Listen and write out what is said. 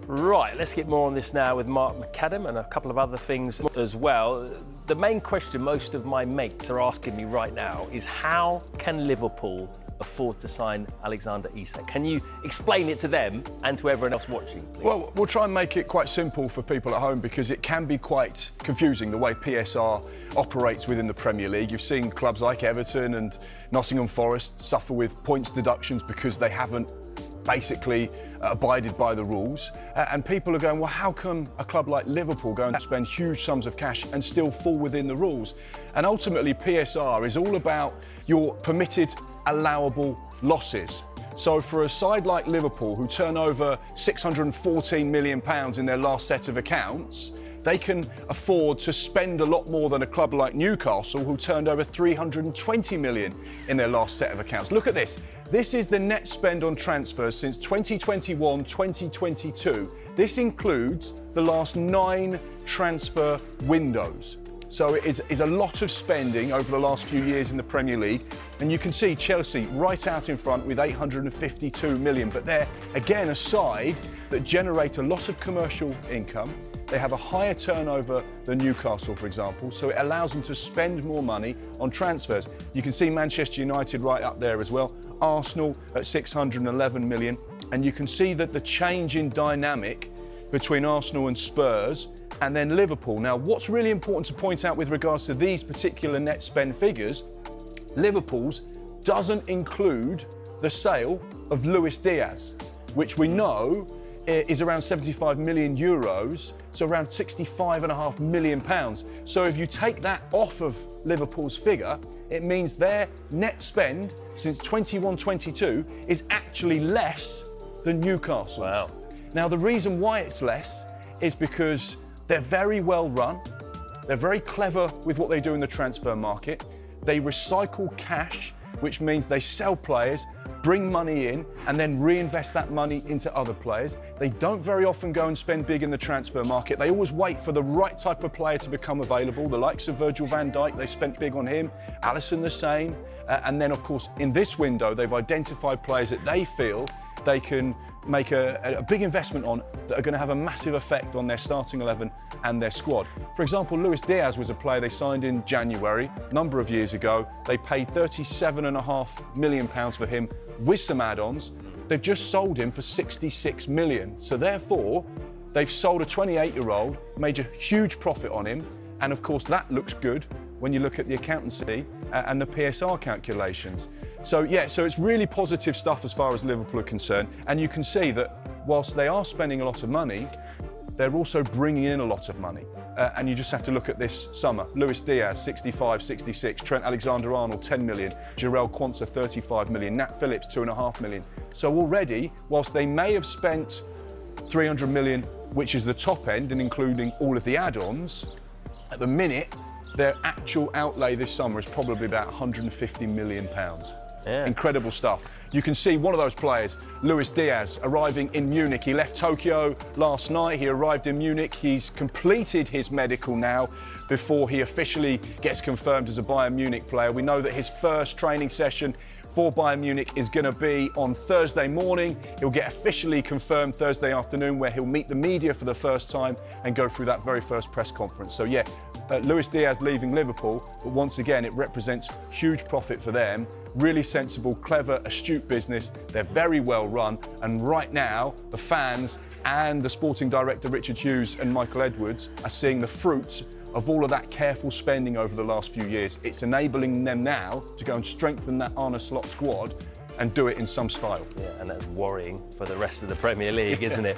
Right, let's get more on this now with Mark McAdam and a couple of other things as well. The main question most of my mates are asking me right now is how can Liverpool afford to sign Alexander Isak? Can you explain it to them and to everyone else watching, please? Well, we'll try and make it quite simple for people at home because it can be quite confusing the way PSR operates within the Premier League. You've seen clubs like Everton and Nottingham Forest suffer with points deductions because they haven't basically abided by the rules. And people are going, well, how come a club like Liverpool go and spend huge sums of cash and still fall within the rules? And ultimately, PSR is all about your permitted allowable losses. So for a side like Liverpool, who turn over £614 million in their last set of accounts, they can afford to spend a lot more than a club like Newcastle, who turned over £320 million in their last set of accounts. Look at this. This is the net spend on transfers since 2021-2022. This includes the last 9 transfer windows. So it is a lot of spending over the last few years in the Premier League. And you can see Chelsea right out in front with 852 million. But they're, again, a side that generate a lot of commercial income. They have a higher turnover than Newcastle, for example, so it allows them to spend more money on transfers. You can see Manchester United right up there as well, Arsenal at 611 million, and you can see that the change in dynamic between Arsenal and Spurs and then Liverpool. Now, what's really important to point out with regards to these particular net spend figures, Liverpool's doesn't include the sale of Luis Diaz, which we know is around 75 million euros, so around 65.5 million pounds. So if you take that off of Liverpool's figure, it means their net spend since 21-22 is actually less than Newcastle's. Wow. Now, the reason why it's less is because they're very well run, they're very clever with what they do in the transfer market, they recycle cash, which means they sell players, bring money in, and then reinvest that money into other players. They don't very often go and spend big in the transfer market. They always wait for the right type of player to become available. The likes of Virgil van Dijk, they spent big on him. Alisson the same. And then, of course, in this window, they've identified players that they feel they can make a big investment on that are going to have a massive effect on their starting 11 and their squad. For example, Luis Diaz was a player they signed in January, a number of years ago. They paid £37.5 million for him with some add-ons. They've just sold him for 66 million. So therefore, they've sold a 28-year-old, made a huge profit on him. And of course, that looks good when you look at the accountancy and the PSR calculations. So yeah, so it's really positive stuff as far as Liverpool are concerned. And you can see that whilst they are spending a lot of money, they're also bringing in a lot of money. And you just have to look at this summer. Luis Diaz, 65, 66. Trent Alexander-Arnold, 10 million. Jarell Quansah, 35 million. Nat Phillips, 2.5 million. So already, whilst they may have spent 300 million, which is the top end and including all of the add-ons, at the minute, their actual outlay this summer is probably about 150 million pounds. Yeah. Incredible stuff. You can see one of those players, Luis Diaz, arriving in Munich. He left Tokyo last night. He arrived in Munich. He's completed his medical now before he officially gets confirmed as a Bayern Munich player. We know that his first training session for Bayern Munich is going to be on Thursday morning. He'll get officially confirmed Thursday afternoon, where he'll meet the media for the first time and go through that very first press conference. So yeah, Luis Diaz leaving Liverpool, but once again, it represents huge profit for them. Really sensible, clever, astute business. They're very well run. And right now, the fans and the sporting director, Richard Hughes and Michael Edwards, are seeing the fruits of all of that careful spending over the last few years. It's enabling them now to go and strengthen that Arne Slot squad and do it in some style. Yeah, and that's worrying for the rest of the Premier League, isn't it?